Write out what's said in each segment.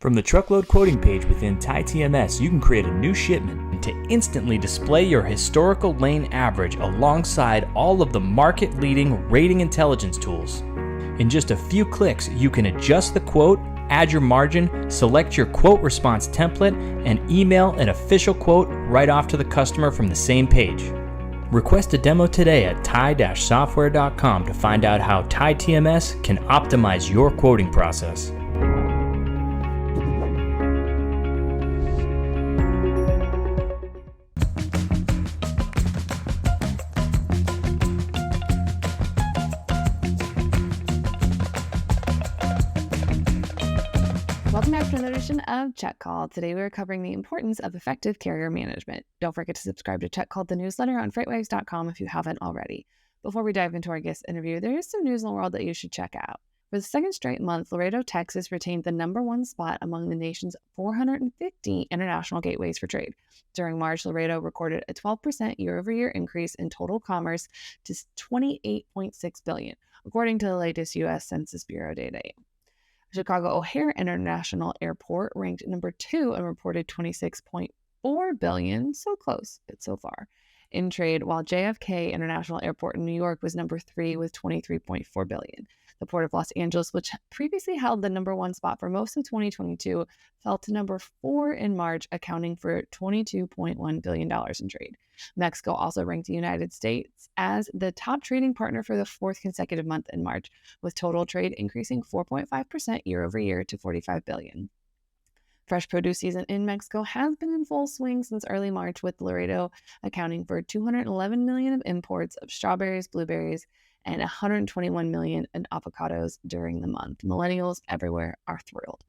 From the truckload quoting page within TMS, you can create a new shipment to instantly display your historical lane average alongside all of the market-leading rating intelligence tools. In just a few clicks, you can adjust the quote, add your margin, select your quote response template, and email an official quote right off to the customer from the same page. Request a demo today at tie-software.com to find out how TMS can optimize your quoting process. Welcome back to another edition of Check Call. Today we are covering the importance of effective carrier management. Don't forget to subscribe to Check Call, the newsletter on FreightWaves.com if you haven't already. Before we dive into our guest interview, there is some news in the world that you should check out. For the second straight month, Laredo, Texas retained the #1 spot among the nation's 450 international gateways for trade. During March, Laredo recorded a 12% year-over-year increase in total commerce to $28.6 billion, according to the latest U.S. Census Bureau data. Chicago O'Hare International Airport ranked #2 and reported $26.4 billion, so close, but so far, in trade, while JFK International Airport in New York was #3 with $23.4 billion. The Port of Los Angeles, which previously held the #1 spot for most of 2022, fell to #4 in March, accounting for $22.1 billion in trade. Mexico also ranked the United States as the top trading partner for the fourth consecutive month in March, with total trade increasing 4.5% year over year to $45 billion. Fresh produce season in Mexico has been in full swing since early March, with Laredo accounting for $211 million of imports of strawberries, blueberries, and $121 million in avocados during the month. Millennials everywhere are thrilled.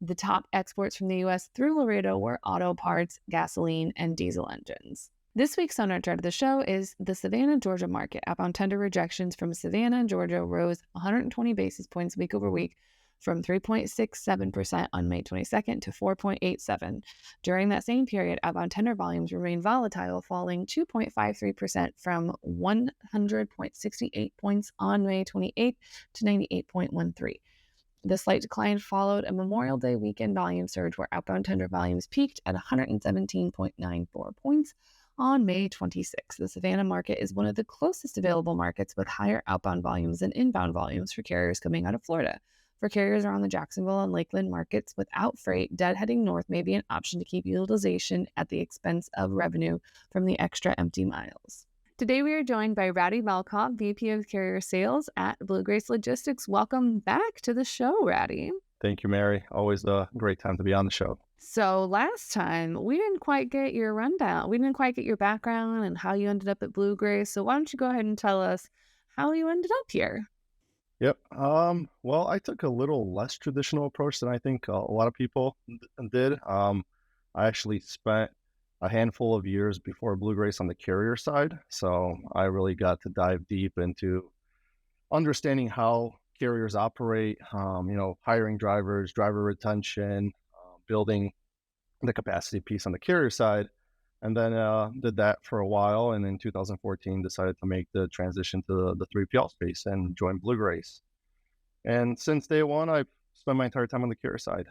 The top exports from the U.S. through Laredo were auto parts, gasoline, and diesel engines. This week's Sonar chart of the show is the Savannah, Georgia market. Outbound tender rejections from Savannah, Georgia rose 120 basis points week over week, from 3.67% on May 22nd to 4.87%. During that same period, outbound tender volumes remained volatile, falling 2.53% from 100.68 points on May 28th to 98.13. The slight decline followed a Memorial Day weekend volume surge where outbound tender volumes peaked at 117.94 points on May 26th. The Savannah market is one of the closest available markets with higher outbound volumes and inbound volumes for carriers coming out of Florida. For carriers around the Jacksonville and Lakeland markets without freight, heading north may be an option to keep utilization at the expense of revenue from the extra empty miles. Today we are joined by Rowdy Malkoff, VP of Carrier Sales at Blue Grace Logistics. Welcome back to the show, Rowdy. Thank you, Mary. Always a great time to be on the show. So last time, we didn't quite get your rundown. We didn't quite get your background and how you ended up at Blue Grace. So why don't you go ahead and tell us how you ended up here? Yep. Well, I took a little less traditional approach than I think a lot of people did. I actually spent a handful of years before Blue Grace on the carrier side. So I really got to dive deep into understanding how carriers operate, hiring drivers, driver retention, building the capacity piece on the carrier side, and then did that for a while. And in 2014, decided to make the transition to the 3PL space and join Blue Grace. And since day one, I've spent my entire time on the carrier side,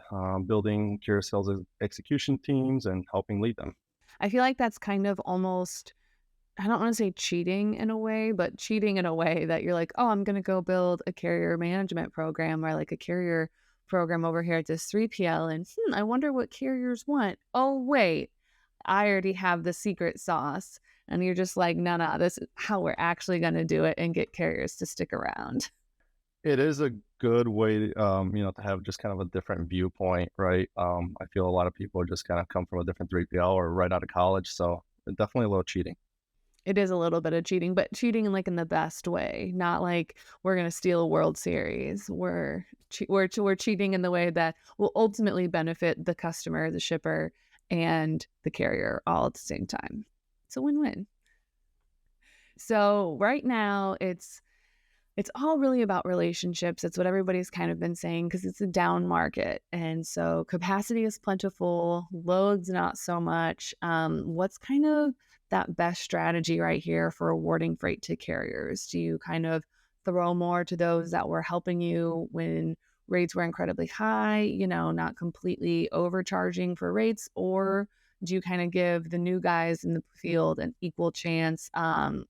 building carrier sales execution teams and helping lead them. I feel like that's kind of almost, I don't want to say cheating in a way, but cheating in a way that you're like, oh, I'm going to go build a carrier management program or like a carrier program over here at this 3PL, and I wonder what carriers want. Oh, wait, I already have the secret sauce. And you're just like, no, this is how we're actually going to do it and get carriers to stick around. It is a good way, to have just kind of a different viewpoint, right? I feel a lot of people just kind of come from a different 3PL or right out of college. So definitely a little cheating. It is a little bit of cheating, but cheating in the best way, not like we're going to steal a World Series. We're cheating in the way that will ultimately benefit the customer, the shipper, and the carrier all at the same time. It's a win-win. So right now it's all really about relationships. It's what everybody's kind of been saying because it's a down market. And so capacity is plentiful, loads not so much. What's kind of that best strategy right here for awarding freight to carriers? Do you kind of throw more to those that were helping you when rates were incredibly high, not completely overcharging for rates, or do you kind of give the new guys in the field an equal chance,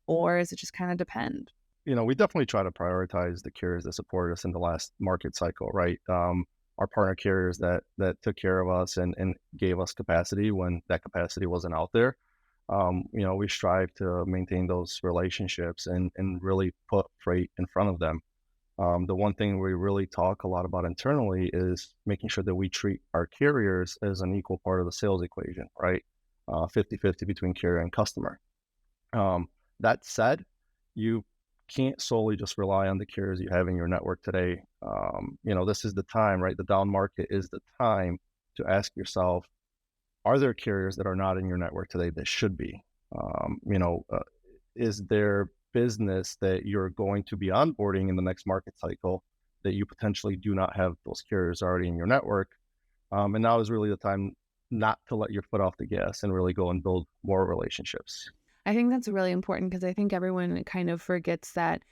or is it just kind of depend? We definitely try to prioritize the carriers that supported us in the last market cycle, right? Our partner carriers that took care of us and gave us capacity when that capacity wasn't out there. We strive to maintain those relationships and really put freight in front of them. The one thing we really talk a lot about internally is making sure that we treat our carriers as an equal part of the sales equation, right? 50-50 between carrier and customer. That said, you can't solely just rely on the carriers you have in your network today. This is the time, right? The down market is the time to ask yourself, are there carriers that are not in your network today that should be? Is there business that you're going to be onboarding in the next market cycle that you potentially do not have those carriers already in your network? And now is really the time not to let your foot off the gas and really go and build more relationships. I think that's really important because I think everyone kind of forgets that,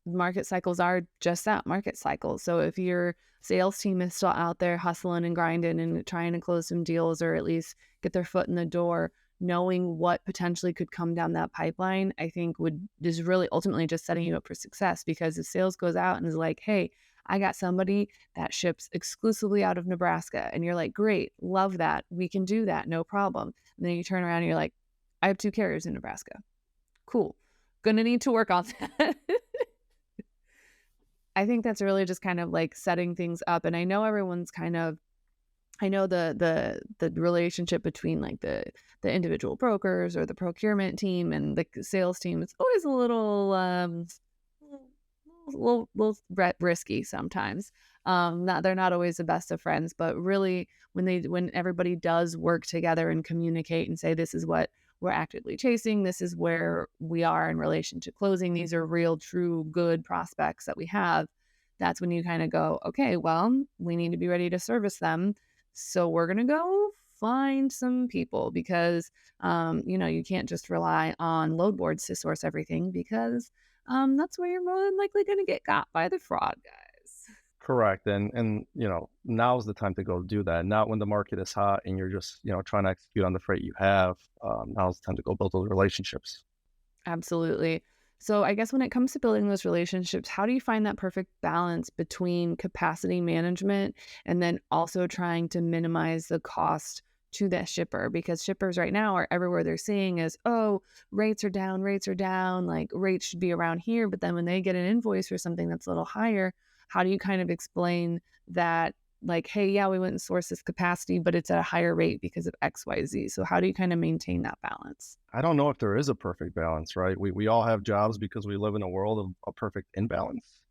market cycles are just that, market cycles. So if your sales team is still out there hustling and grinding and trying to close some deals or at least get their foot in the door, knowing what potentially could come down that pipeline, I think is really ultimately just setting you up for success. Because if sales goes out and is like, hey, I got somebody that ships exclusively out of Nebraska, and you're like, great, love that, we can do that, no problem. And then you turn around and you're like, I have 2 carriers in Nebraska. Cool. Gonna need to work on that. I think that's really just kind of like setting things up. And I know everyone's I know the relationship between like the individual brokers or the procurement team and the sales team, it's always a little risky sometimes. They're not always the best of friends, but really when everybody does work together and communicate and say, this is what we're actively chasing, this is where we are in relation to closing, these are real, true, good prospects that we have, that's when you kind of go, okay, well, we need to be ready to service them. So we're going to go find some people because, you can't just rely on load boards to source everything because that's where you're more than likely going to get got by the fraud guys. Correct. And now's the time to go do that. Not when the market is hot and you're just, trying to execute on the freight you have. Now's the time to go build those relationships. Absolutely. So I guess when it comes to building those relationships, how do you find that perfect balance between capacity management and then also trying to minimize the cost to that shipper? Because shippers right now are everywhere they're seeing is, oh, rates are down, like rates should be around here. But then when they get an invoice for something that's a little higher, how do you kind of explain that? Like, hey, yeah, we went and sourced this capacity, but it's at a higher rate because of XYZ. So how do you kind of maintain that balance? I don't know if there is a perfect balance, right? We all have jobs because we live in a world of a perfect imbalance.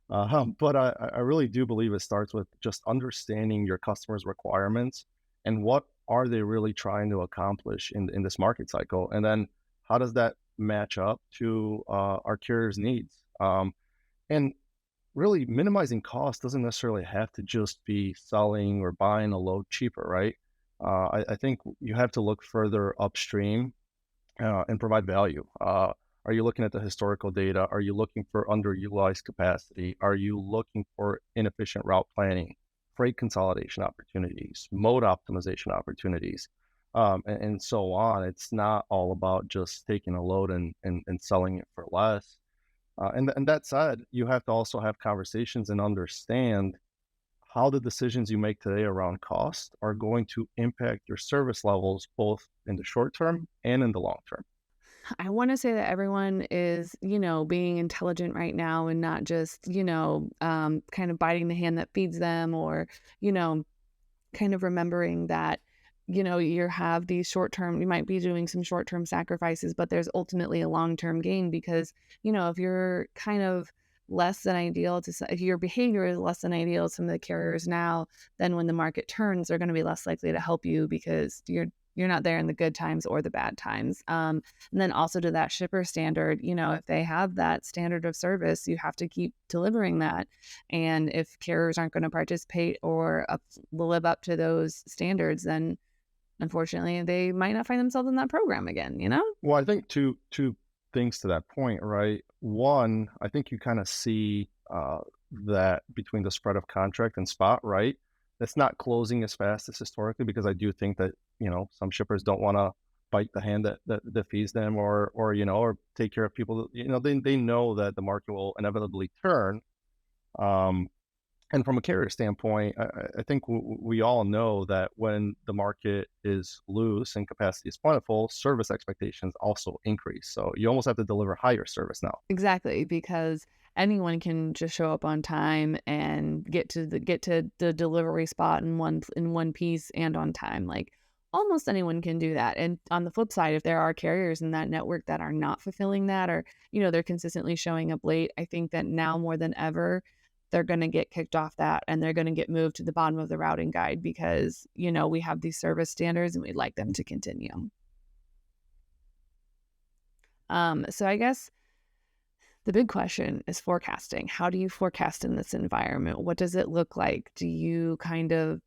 But I really do believe it starts with just understanding your customers' requirements and what are they really trying to accomplish in this market cycle. And then how does that match up to our carrier's needs? And really minimizing cost doesn't necessarily have to just be selling or buying a load cheaper, right? I think you have to look further upstream and provide value. Are you looking at the historical data? Are you looking for underutilized capacity? Are you looking for inefficient route planning, freight consolidation opportunities, mode optimization opportunities, and so on? It's not all about just taking a load and selling it for less. And that said, you have to also have conversations and understand how the decisions you make today around cost are going to impact your service levels, both in the short term and in the long term. I want to say that everyone is, being intelligent right now and not just, kind of biting the hand that feeds them or, kind of remembering that, you have these you might be doing some short-term sacrifices, but there's ultimately a long-term gain because, if you're kind of less than ideal if your behavior is less than ideal to some of the carriers now, then when the market turns, they're going to be less likely to help you because you're not there in the good times or the bad times. And then also to that shipper standard, if they have that standard of service, you have to keep delivering that. And if carriers aren't going to participate or live up to those standards, then unfortunately they might not find themselves in that program again, Well, I think two things to that point, right? One, I think you kind of see that between the spread of contract and spot, right? That's not closing as fast as historically, because I do think that, some shippers don't want to bite the hand that feeds them, or take care of people. They know that the market will inevitably turn. Um, and from a carrier standpoint, I think we all know that when the market is loose and capacity is plentiful, service expectations also increase. So you almost have to deliver higher service now. Exactly, because anyone can just show up on time and get to the delivery spot in one piece and on time. Like almost anyone can do that. And on the flip side, if there are carriers in that network that are not fulfilling that, or they're consistently showing up late, I think that now more than ever they're going to get kicked off that, and they're going to get moved to the bottom of the routing guide, because we have these service standards and we'd like them to continue. So I guess the big question is forecasting. How do you forecast in this environment? What does it look like? Do you kind of,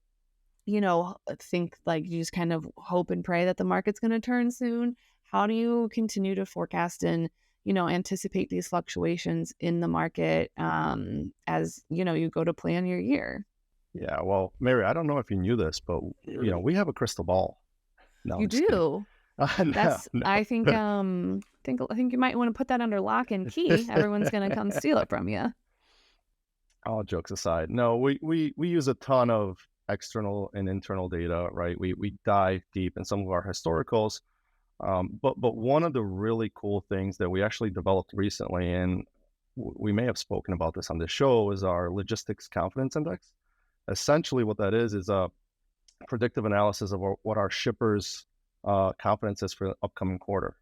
think like you just kind of hope and pray that the market's going to turn soon? How do you continue to forecast and, anticipate these fluctuations in the market as, you go to plan your year? Yeah, well, Mary, I don't know if you knew this, but we have a crystal ball. No, You I'm just kidding. do. No, That's, no. I think you might want to put that under lock and key. Everyone's going to come steal it from you. All jokes aside, no, we use a ton of external and internal data, right? We dive deep in some of our historicals, but one of the really cool things that we actually developed recently, and we may have spoken about this on the show, is our logistics confidence index. Essentially, what that is a predictive analysis of what our shippers' confidence is for the upcoming quarter.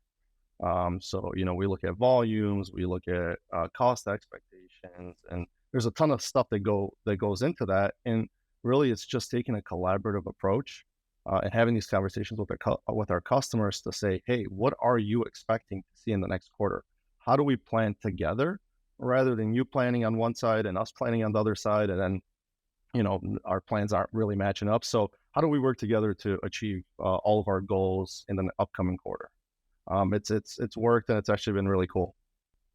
So, we look at volumes, we look at cost expectations, and there's a ton of stuff that goes into that. And really, it's just taking a collaborative approach and having these conversations with our customers to say, hey, what are you expecting to see in the next quarter? How do we plan together, rather than you planning on one side and us planning on the other side, and then our plans aren't really matching up. So how do we work together to achieve all of our goals in the upcoming quarter? It's worked, and it's actually been really cool.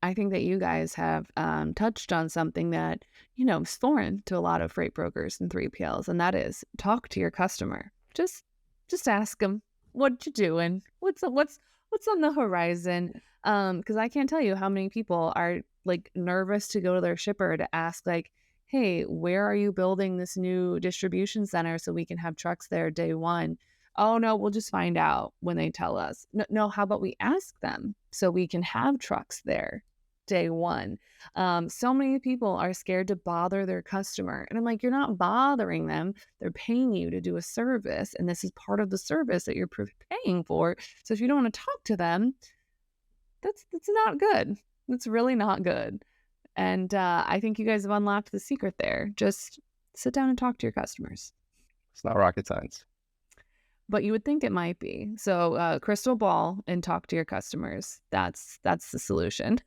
I think that you guys have touched on something that, is foreign to a lot of freight brokers and 3PLs, and that is talk to your customer. Just ask them, what you doing? What's on the horizon? Because I can't tell you how many people are like nervous to go to their shipper to ask, like, hey, where are you building this new distribution center so we can have trucks there day one? Oh, no, we'll just find out when they tell us. No, how about we ask them so we can have trucks there day one? So many people are scared to bother their customer. And I'm like, you're not bothering them. They're paying you to do a service. And this is part of the service that you're paying for. So if you don't want to talk to them, that's not good. That's really not good. And I think you guys have unlocked the secret there. Just sit down and talk to your customers. It's not rocket science. But you would think it might be. So crystal ball and talk to your customers. That's the solution.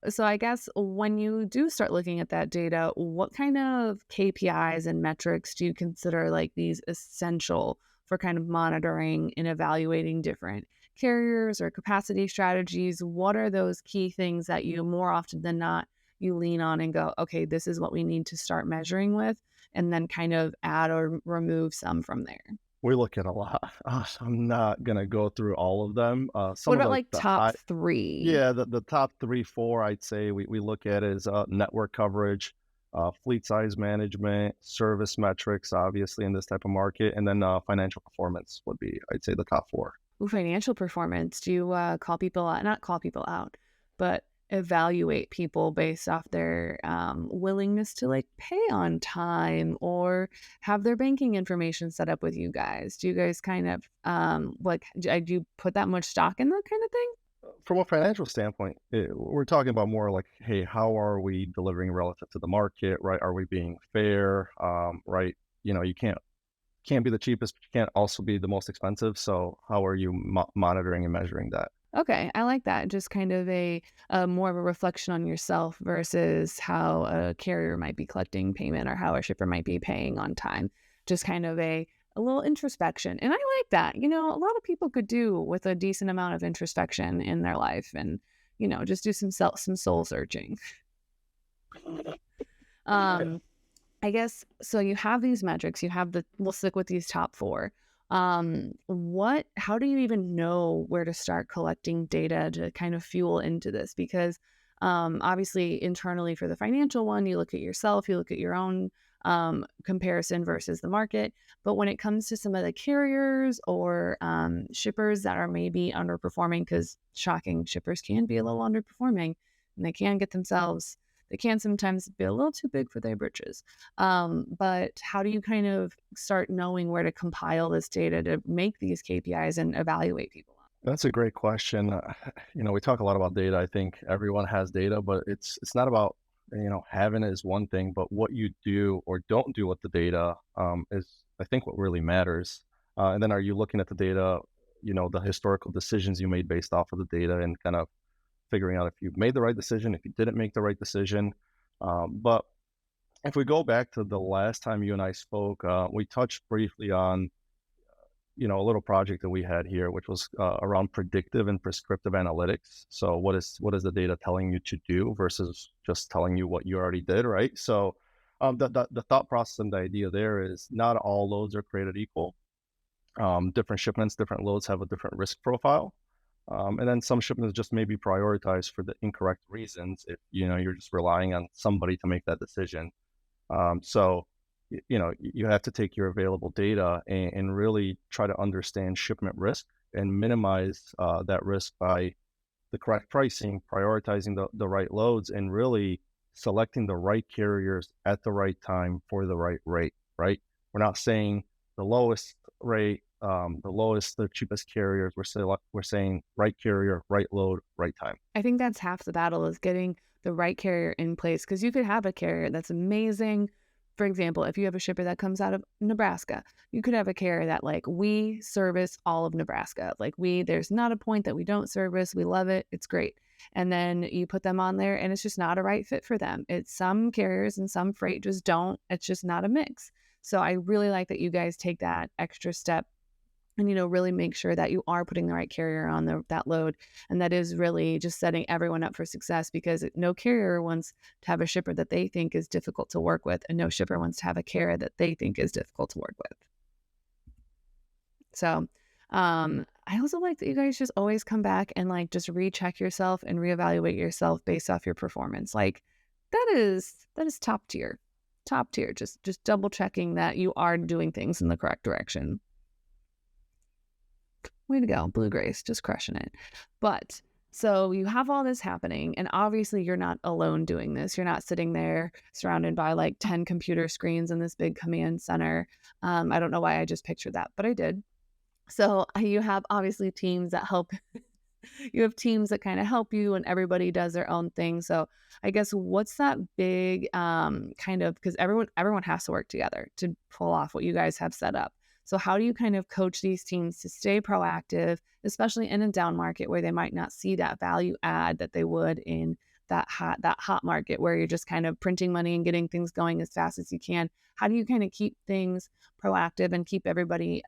So I guess when you do start looking at that data, what kind of KPIs and metrics do you consider like these essential for kind of monitoring and evaluating different carriers or capacity strategies? What are those key things that you more often than not you lean on and go, okay, this is what we need to start measuring with, and then kind of add or remove some from there? We look at a lot. I'm not going to go through all of them. Some What of about like top three? Yeah, the top 3, 4, I'd say we look at is network coverage, fleet size management, service metrics, obviously in this type of market, and then financial performance would be, I'd say, the top 4. Ooh, financial performance. Do you not call people out, but evaluate people based off their willingness to like pay on time or have their banking information set up with you guys? Do you guys kind of do you put that much stock in that kind of thing? From a financial standpoint, we're talking about more like, hey, how are we delivering relative to the market, right? Are we being fair, right? You can't be the cheapest, but you can't also be the most expensive. So how are you monitoring and measuring that? Okay, I like that. Just kind of a more of a reflection on yourself versus how a carrier might be collecting payment or how a shipper might be paying on time. Just kind of a little introspection. And I like that. A lot of people could do with a decent amount of introspection in their life and, just do some soul searching. Um, I guess so. You have these metrics. You have we'll stick with these top four. How do you even know where to start collecting data to kind of fuel into this? Because obviously, internally for the financial one, you look at yourself, you look at your own comparison versus the market. But when it comes to some of the carriers or shippers that are maybe underperforming, because shocking, shippers can be a little underperforming and they can sometimes be a little too big for their britches. But how do you kind of start knowing where to compile this data to make these KPIs and evaluate people? That's a great question. We talk a lot about data. I think everyone has data, but it's not about having it is one thing, but what you do or don't do with the data is, I think, what really matters. And then, are you looking at the data, the historical decisions you made based off of the data, and kind of figuring out if you made the right decision, if you didn't make the right decision. But if we go back to the last time you and I spoke, we touched briefly on a little project that we had here, which was around predictive and prescriptive analytics. So what is the data telling you to do versus just telling you what you already did, right? So the thought process and the idea there is not all loads are created equal. Different shipments, different loads have a different risk profile. And then some shipments just may be prioritized for the incorrect reasons if you're just relying on somebody to make that decision. So you have to take your available data and really try to understand shipment risk and minimize that risk by the correct pricing, prioritizing the right loads, and really selecting the right carriers at the right time for the right rate, right? We're not saying the lowest rate, the cheapest carriers. We're saying right carrier, right load, right time. I think that's half the battle, is getting the right carrier in place, because you could have a carrier that's amazing. For example, if you have a shipper that comes out of Nebraska, you could have a carrier that, like, we service all of Nebraska. Like, there's not a point that we don't service. We love it. It's great. And then you put them on there and it's just not a right fit for them. It's some carriers and some freight just don't. It's just not a mix. So I really like that you guys take that extra step and, really make sure that you are putting the right carrier on that load. And that is really just setting everyone up for success, because no carrier wants to have a shipper that they think is difficult to work with, and no shipper wants to have a carrier that they think is difficult to work with. So I also like that you guys just always come back and, like, just recheck yourself and reevaluate yourself based off your performance. Like, that is top tier, just double checking that you are doing things in the correct direction. Way to go, Blue Grace, just crushing it. But so you have all this happening, and obviously you're not alone doing this. You're not sitting there surrounded by like 10 computer screens in this big command center. I don't know why I just pictured that, but I did. So you have obviously teams that help. You have teams that kind of help you, and everybody does their own thing. So I guess what's that big kind of, because everyone has to work together to pull off what you guys have set up. So how do you kind of coach these teams to stay proactive, especially in a down market where they might not see that value add that they would in that hot market where you're just kind of printing money and getting things going as fast as you can? How do you kind of keep things proactive and keep everybody,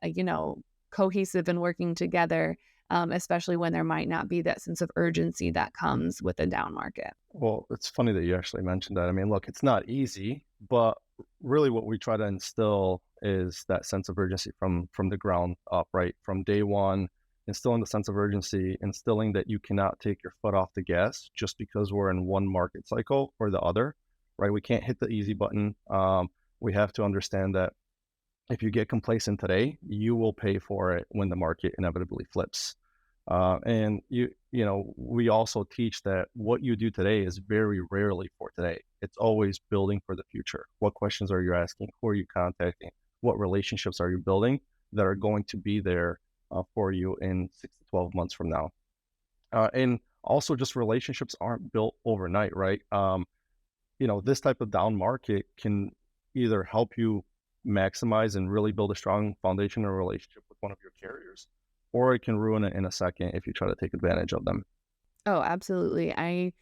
cohesive and working together, especially when there might not be that sense of urgency that comes with a down market? Well, it's funny that you actually mentioned that. I mean, look, it's not easy, but really what we try to instill is that sense of urgency from the ground up, right? From day one, instilling the sense of urgency, instilling that you cannot take your foot off the gas just because we're in one market cycle or the other, right? We can't hit the easy button. We have to understand that if you get complacent today, you will pay for it when the market inevitably flips. And we also teach that what you do today is very rarely for today. It's always building for the future. What questions are you asking? Who are you contacting? What relationships are you building that are going to be there for you in 6 to 12 months from now? And also, just relationships aren't built overnight, right? This type of down market can either help you maximize and really build a strong foundation or relationship with one of your carriers, or it can ruin it in a second if you try to take advantage of them. Oh, absolutely. I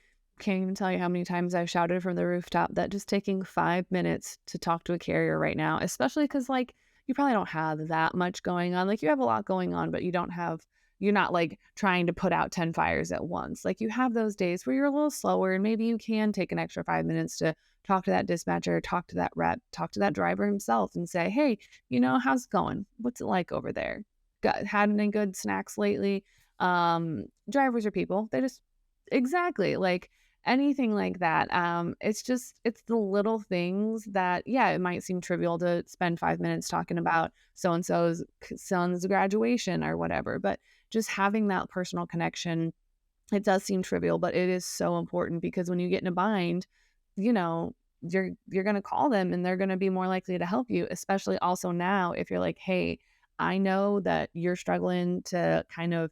can't even tell you how many times I've shouted from the rooftop that just taking 5 minutes to talk to a carrier right now, especially because, like, you probably don't have that much going on. Like, you have a lot going on, but you don't have you're not like trying to put out 10 fires at once. Like you have those days where you're a little slower and maybe you can take an extra 5 minutes to talk to that dispatcher, talk to that rep, talk to that driver himself and say, hey, how's it going? What's it like over there? Had any good snacks lately? Drivers are people. They just, exactly, like anything like that. It's the little things that, yeah, it might seem trivial to spend 5 minutes talking about so-and-so's son's graduation or whatever, but just having that personal connection, it does seem trivial, but it is so important because when you get in a bind, you're going to call them and they're going to be more likely to help you, especially also now if you're like, hey, I know that you're struggling to kind of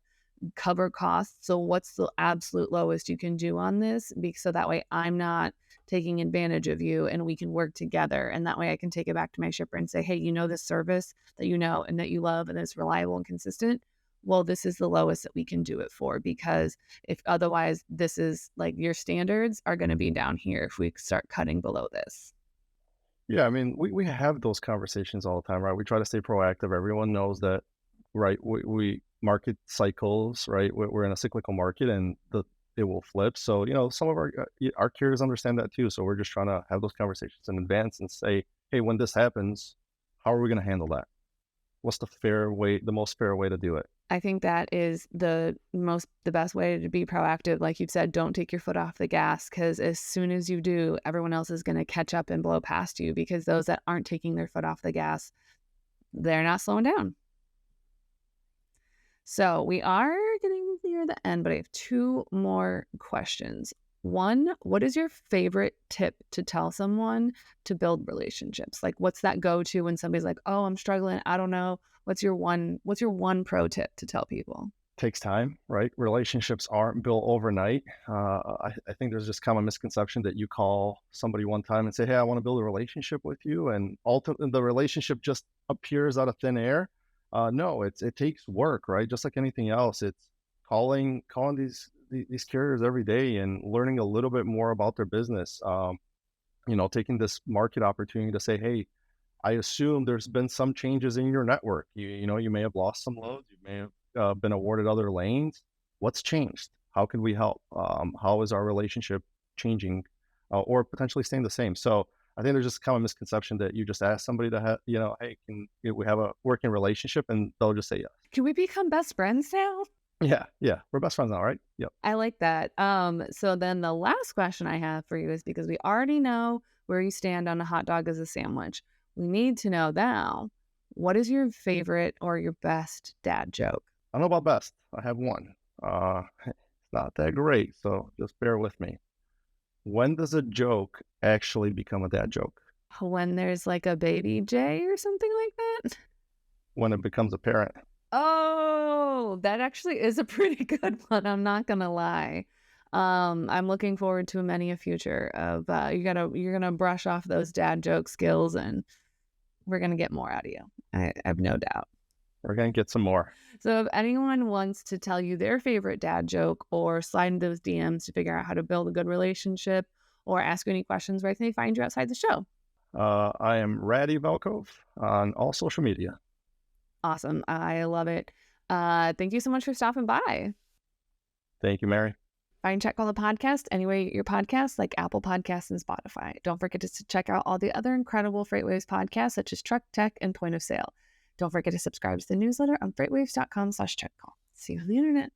cover costs. So what's the absolute lowest you can do on this? So that way I'm not taking advantage of you and we can work together. And that way I can take it back to my shipper and say, hey, this service that you know and that you love and it's reliable and consistent. Well, this is the lowest that we can do it for, because if otherwise this is like your standards are going to be down here if we start cutting below this. Yeah, I mean, we have those conversations all the time, right? We try to stay proactive. Everyone knows that, right? We market cycles, right? We're in a cyclical market and it will flip. So, some of our carriers understand that too. So we're just trying to have those conversations in advance and say, hey, when this happens, how are we going to handle that? What's the most fair way to do it? I think that is the best way to be proactive. Like you said, don't take your foot off the gas, because as soon as you do, everyone else is going to catch up and blow past you, because those that aren't taking their foot off the gas, they're not slowing down. So we are getting near the end, but I have 2 more questions. One, what is your favorite tip to tell someone to build relationships? Like, what's that go-to when somebody's like, oh, I'm struggling, I don't know. What's your one pro tip to tell people? Takes time, right? Relationships aren't built overnight. I think there's just common misconception that you call somebody one time and say, hey, I want to build a relationship with you. And ultimately the relationship just appears out of thin air. No, it takes work, right? Just like anything else. It's calling these carriers every day and learning a little bit more about their business. Taking this market opportunity to say, hey, I assume there's been some changes in your network. You may have lost some loads. You may have been awarded other lanes. What's changed? How can we help? How is our relationship changing or potentially staying the same? So I think there's just kind of a misconception that you just ask somebody to have, hey, can we have a working relationship? And they'll just say yes. Can we become best friends now? Yeah. We're best friends now, right? Yep. I like that. So then the last question I have for you is, because we already know where you stand on a hot dog as a sandwich, we need to know now, what is your favorite or your best dad joke? I don't know about best. I have one. It's not that great, so just bear with me. When does a joke actually become a dad joke? When there's like a baby J or something like that? When it becomes apparent. Oh, that actually is a pretty good one. I'm not going to lie. I'm looking forward to many a future of you're gonna brush off those dad joke skills and we're gonna get more out of you. I have no doubt. We're gonna get some more. So if anyone wants to tell you their favorite dad joke or slide into those DMs to figure out how to build a good relationship or ask you any questions, where can they find you outside the show? I am Raddy Velkov on all social media. Awesome. I love it. Thank you so much for stopping by. Thank you, Mary. Find Check Call the Podcast anywhere you get your podcasts, like Apple Podcasts and Spotify. Don't forget to check out all the other incredible FreightWaves podcasts, such as Truck Tech and Point of Sale. Don't forget to subscribe to the newsletter on freightwaves.com/checkcall. See you on the internet.